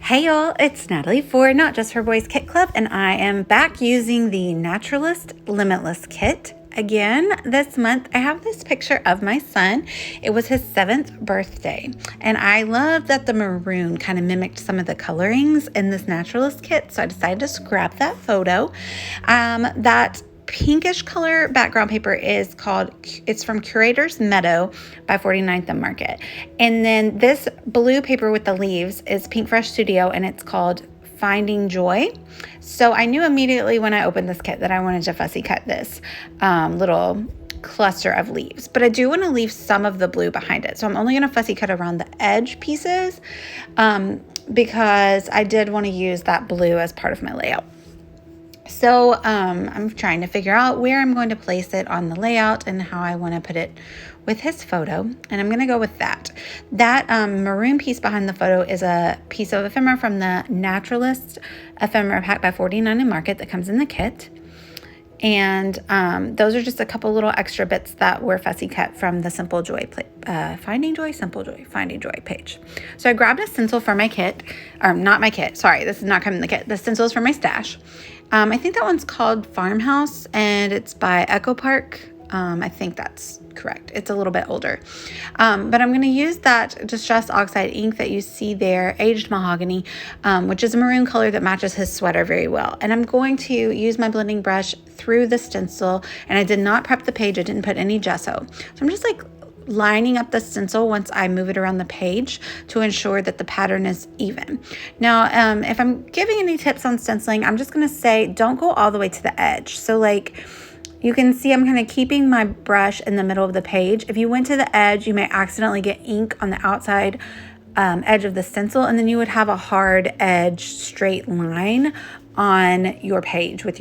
Hey y'all, it's Natalie for Not Just for Boys Kit Club, and I am back using the Naturalist Limitless Kit. Again, this month I have this picture of my son. It was his 7th birthday, and I love that the maroon kind of mimicked some of the colorings in this Naturalist kit, so I decided to scrap that photo. That pinkish color background paper it's from Curator's Meadow by 49th and Market. And then this blue paper with the leaves is Pink Fresh Studio, and it's called Finding Joy. So I knew immediately when I opened this kit that I wanted to fussy cut this little cluster of leaves, but I do want to leave some of the blue behind it. So I'm only going to fussy cut around the edge pieces because I did want to use that blue as part of my layout. So I'm trying to figure out where I'm going to place it on the layout and how I want to put it with his photo. And I'm going to go with that. That maroon piece behind the photo is a piece of ephemera from the Naturalist Ephemera Pack by 49 and Market that comes in the kit. And those are just a couple little extra bits that were fussy cut from the Simple Joy, Finding Joy page. So I grabbed a stencil for my kit, or not my kit, sorry, this is not coming in the kit. The stencil is for my stash. I think that one's called Farmhouse, and it's by Echo Park. I think that's correct. It's a little bit older. But I'm going to use that Distress Oxide ink that you see there, Aged Mahogany, which is a maroon color that matches his sweater very well. And I'm going to use my blending brush through the stencil, and I did not prep the page. I didn't put any gesso. So I'm just like lining up the stencil once I move it around the page to ensure that the pattern is even. Now, if I'm giving any tips on stenciling, I'm just going to say don't go all the way to the edge. So like you can see I'm kind of keeping my brush in the middle of the page. If you went to the edge, you may accidentally get ink on the outside edge of the stencil, and then you would have a hard edge straight line on your page with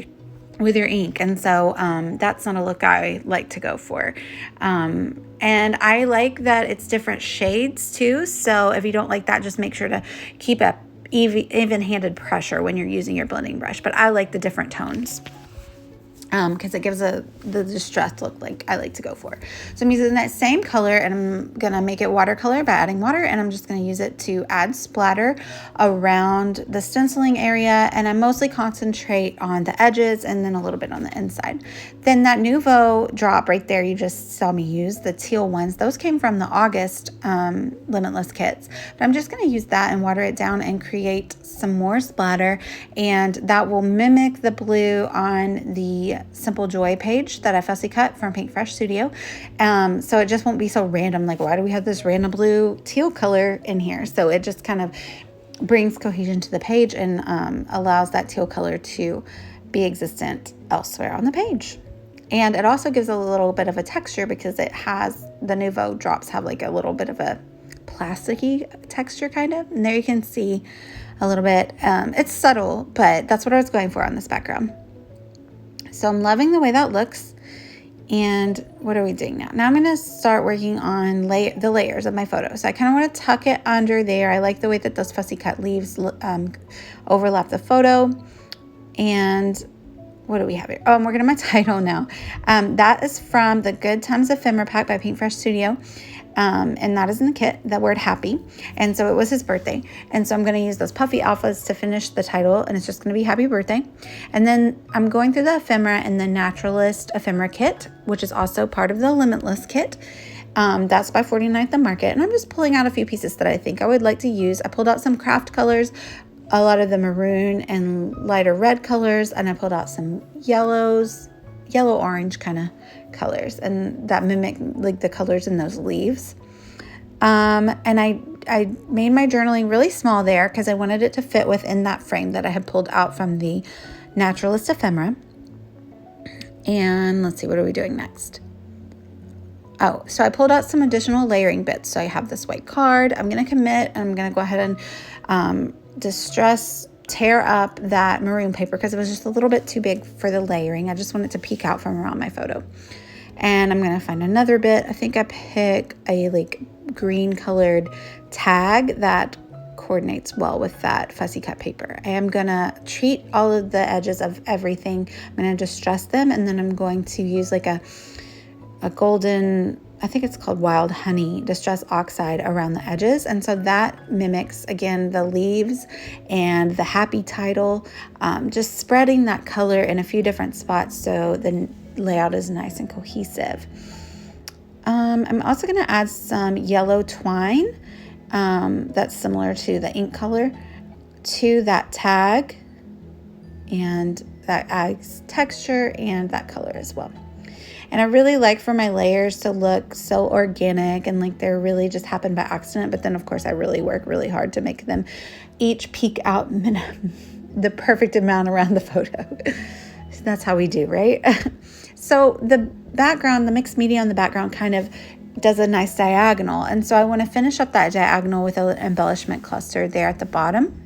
your ink. And so that's not a look I like to go for. And I like that it's different shades too. So if you don't like that, just make sure to keep a even-handed pressure when you're using your blending brush. But I like the different tones because it gives the distressed look like I like to go for. So I'm using that same color, and I'm going to make it watercolor by adding water, and I'm just going to use it to add splatter around the stenciling area, and I mostly concentrate on the edges and then a little bit on the inside. Then that Nouveau drop right there you just saw me use, the teal ones, those came from the August Limitless kits. But I'm just going to use that and water it down and create some more splatter, and that will mimic the blue on the Simple Joy page that I fussy cut from Pink Fresh Studio. So it just won't be so random, like why do we have this random blue teal color in here? So it just kind of brings cohesion to the page and allows that teal color to be existent elsewhere on the page. And it also gives a little bit of a texture because it has, the Nouveau drops have like a little bit of a plasticky texture kind of. And there you can see a little bit. It's subtle, but that's what I was going for on this background. So I'm loving the way that looks. And what are we doing now? Now I'm going to start working on the layers of my photo. So I kind of want to tuck it under there. I like the way that those fussy cut leaves overlap the photo. And what do we have here? Oh, I'm working on my title now. That is from the Good Times Ephemera Pack by Pink Fresh Studio. And that is in the kit, the word happy. And so it was his birthday. And so I'm going to use those puffy alphas to finish the title, and it's just going to be happy birthday. And then I'm going through the ephemera in the Naturalist Ephemera Kit, which is also part of the Limitless Kit. That's by 49th and Market. And I'm just pulling out a few pieces that I think I would like to use. I pulled out some craft colors, a lot of the maroon and lighter red colors, and I pulled out some yellow-orange kind of colors, and that mimic like the colors in those leaves. And I made my journaling really small there because I wanted it to fit within that frame that I had pulled out from the Naturalist Ephemera. And let's see, what are we doing next? Oh, so I pulled out some additional layering bits. So I have this white card. I'm going to commit, and I'm going to go ahead and tear up that maroon paper because it was just a little bit too big for the layering. I just want it to peek out from around my photo. And I'm going to find another bit. I think I pick a like green colored tag that coordinates well with that fussy cut paper. I am going to treat all of the edges of everything. I'm going to distress them, and then I'm going to use like a golden I think it's called Wild Honey Distress Oxide around the edges. And so that mimics, again, the leaves and the happy title, just spreading that color in a few different spots so the layout is nice and cohesive. I'm also going to add some yellow twine that's similar to the ink color to that tag, and that adds texture and that color as well. And I really like for my layers to look so organic and like they're really just happened by accident. But then, of course, I really work really hard to make them each peek out the perfect amount around the photo. So that's how we do, right? So the background, the mixed media on the background kind of does a nice diagonal. And so I want to finish up that diagonal with an embellishment cluster there at the bottom.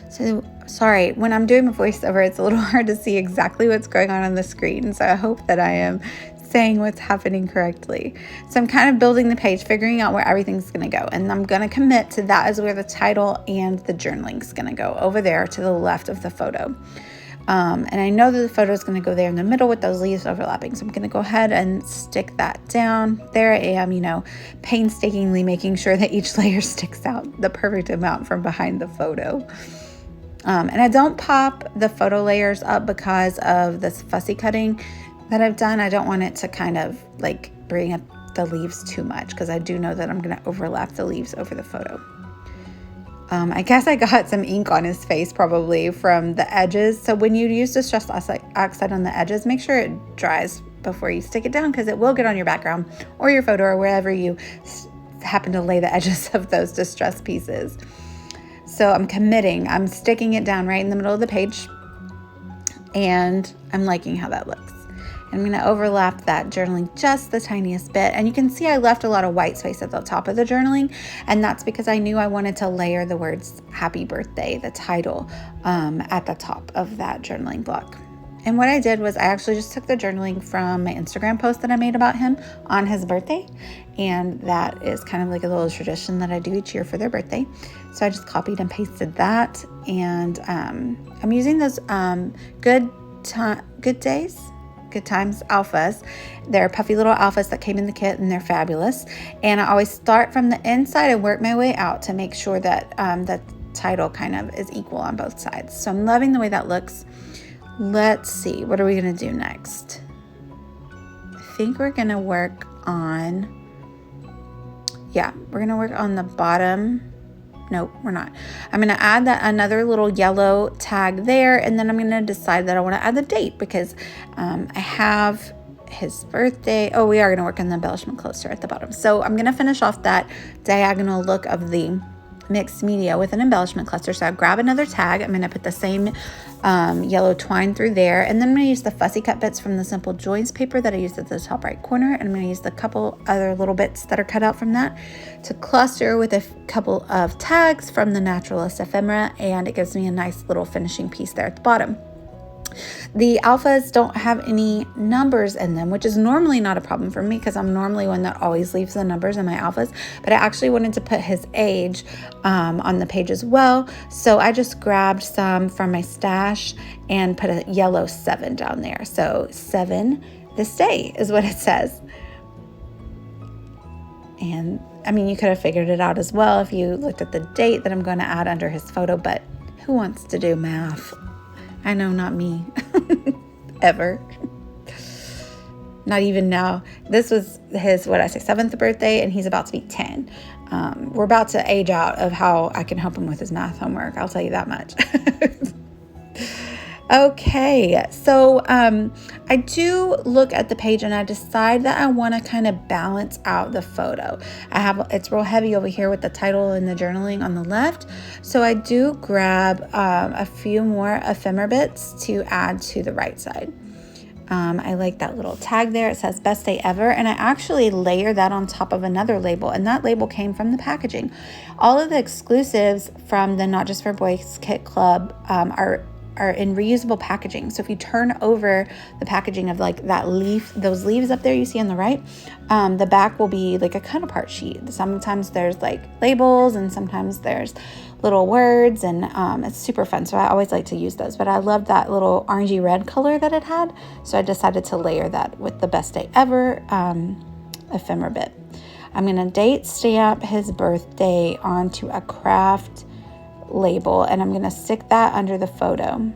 So sorry, when I'm doing a voiceover, it's a little hard to see exactly what's going on the screen. So I hope that I am saying what's happening correctly. So I'm kind of building the page, figuring out where everything's going to go. And I'm going to commit to that is where the title and the journaling is going to go, over there to the left of the photo. And I know that the photo is going to go there in the middle with those leaves overlapping. So I'm going to go ahead and stick that down. There I am, painstakingly making sure that each layer sticks out the perfect amount from behind the photo. And I don't pop the photo layers up because of this fussy cutting that I've done. I don't want it to kind of like bring up the leaves too much because I do know that I'm going to overlap the leaves over the photo. I guess I got some ink on his face probably from the edges. So when you use Distress Oxide on the edges, make sure it dries before you stick it down because it will get on your background or your photo or wherever you happen to lay the edges of those distress pieces. So I'm committing, I'm sticking it down right in the middle of the page, and I'm liking how that looks. I'm going to overlap that journaling just the tiniest bit, and you can see I left a lot of white space at the top of the journaling, and that's because I knew I wanted to layer the words happy birthday, the title, at the top of that journaling block. And what I did was I actually just took the journaling from my Instagram post that I made about him on his birthday. And that is kind of like a little tradition that I do each year for their birthday. So I just copied and pasted that. And I'm using those Good Times alphas. They're puffy little alphas that came in the kit, and they're fabulous. And I always start from the inside and work my way out to make sure that the title kind of is equal on both sides. So I'm loving the way that looks. Let's see, what are we going to do next? I think we're going to work on, we're going to work on the bottom. Nope, we're not. I'm going to add that another little yellow tag there, and then I'm going to decide that I want to add the date because I have his birthday. Oh, we are going to work on the embellishment cluster at the bottom. So I'm going to finish off that diagonal look of the mixed media with an embellishment cluster. So I grab another tag. I'm going to put the same yellow twine through there, and then I'm going to use the fussy cut bits from the Simple Joys paper that I used at the top right corner, and I'm going to use the couple other little bits that are cut out from that to cluster with a couple of tags from the Naturalist ephemera, and it gives me a nice little finishing piece there at the bottom. The alphas don't have any numbers in them, which is normally not a problem for me because I'm normally one that always leaves the numbers in my alphas, but I actually wanted to put his age on the page as well. So I just grabbed some from my stash and put a yellow 7 down there. So 7 this day is what it says. And I mean, you could have figured it out as well if you looked at the date that I'm going to add under his photo, but who wants to do math? I know, not me. Ever. Not even now. This was his, 7th birthday, and he's about to be 10. We're about to age out of how I can help him with his math homework. I'll tell you that much. Okay, so I do look at the page and I decide that I want to kind of balance out the photo. It's real heavy over here with the title and the journaling on the left, so I do grab a few more ephemera bits to add to the right side. I like that little tag there. It says best day ever, and I actually layer that on top of another label, and that label came from the packaging. All of the exclusives from the Not Just for Boys Kit Club are in reusable packaging. So if you turn over the packaging of like that leaf, those leaves up there you see on the right, the back will be like a counterpart sheet. Sometimes there's like labels and sometimes there's little words, and it's super fun. So I always like to use those, but I love that little orangey red color that it had. So I decided to layer that with the best day ever ephemera bit. I'm going to date stamp his birthday onto a craft label, and I'm going to stick that under the photo.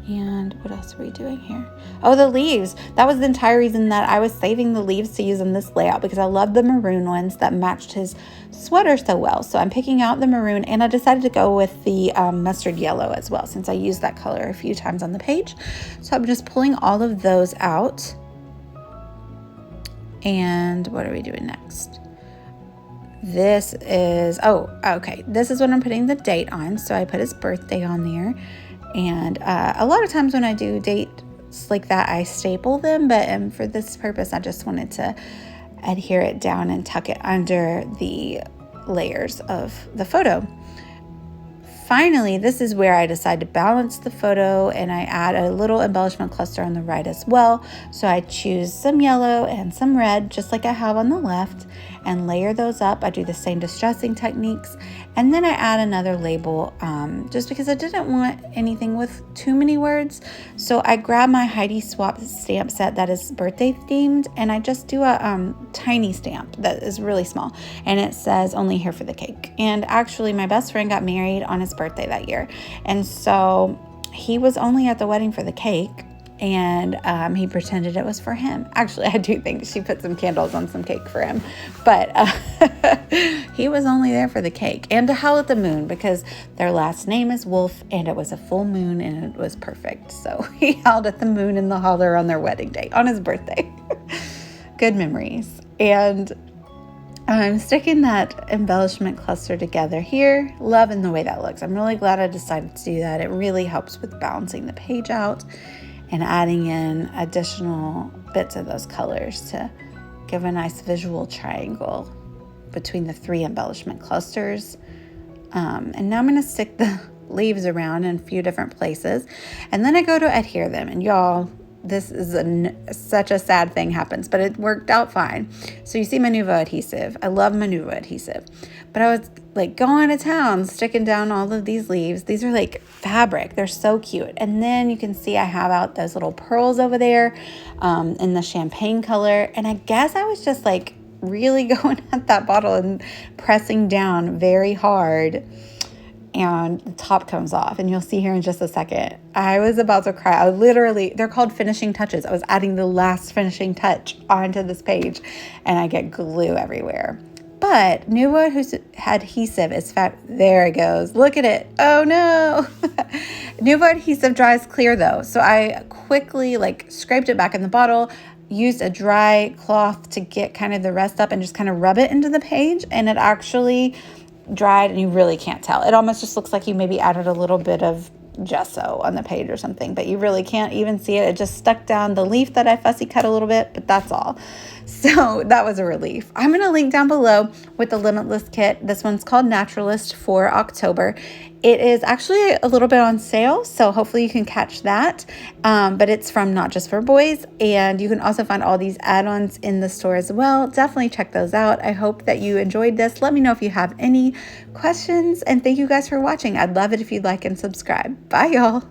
And what else are we doing here? Oh, the leaves. That was the entire reason that I was saving the leaves to use in this layout, because I love the maroon ones that matched his sweater so well. So I'm picking out the maroon, and I decided to go with the mustard yellow as well, since I used that color a few times on the page. So I'm just pulling all of those out. And what are we doing next? This is, this is what I'm putting the date on. So I put his birthday on there. And a lot of times when I do dates like that, I staple them. But for this purpose, I just wanted to adhere it down and tuck it under the layers of the photo. Finally, this is where I decide to balance the photo, and I add a little embellishment cluster on the right as well. So I choose some yellow and some red, just like I have on the left, and layer those up. I do the same distressing techniques, and then I add another label just because I didn't want anything with too many words. So I grab my Heidi Swap stamp set that is birthday themed, and I just do a tiny stamp that is really small, and it says "Only here for the cake." And actually, my best friend got married on his birthday that year, and so he was only at the wedding for the cake, and he pretended it was for him. Actually, I do think she put some candles on some cake for him, but he was only there for the cake and to howl at the moon, because their last name is Wolf, and it was a full moon, and it was perfect. So he howled at the moon in the holler on their wedding day on his birthday. Good memories. And I'm sticking that embellishment cluster together here. Loving the way that looks. I'm really glad I decided to do that. It really helps with balancing the page out and adding in additional bits of those colors to give a nice visual triangle between the three embellishment clusters. And now I'm going to stick the leaves around in a few different places, and then I go to adhere them. And y'all, this is such a sad thing happens, but it worked out fine. So you see my Nuvo adhesive. I love my Nuvo adhesive, but I was like going to town sticking down all of these leaves. These are like fabric. They're so cute. And then you can see I have out those little pearls over there in the champagne color. And I guess I was just like really going at that bottle and pressing down very hard, and the top comes off, and you'll see here in just a second. I was about to cry. They're called finishing touches. I was adding the last finishing touch onto this page, and I get glue everywhere. But Nuvo adhesive is fat. There it goes. Look at it. Oh no. Nuvo adhesive dries clear though. So I quickly scraped it back in the bottle, used a dry cloth to get kind of the rest up, and just kind of rub it into the page, and it actually dried, and you really can't tell. It almost just looks like you maybe added a little bit of gesso on the page or something, but you really can't even see it. It just stuck down the leaf that I fussy cut a little bit, but that's all. So that was a relief. I'm going to link down below with the Limitless kit. This one's called Naturalist for October. It is actually a little bit on sale, so hopefully you can catch that. But it's from Not Just for Boys, and you can also find all these add-ons in the store as well. Definitely check those out. I hope that you enjoyed this. Let me know if you have any questions, and thank you guys for watching. I'd love it if you'd like and subscribe. Bye, y'all.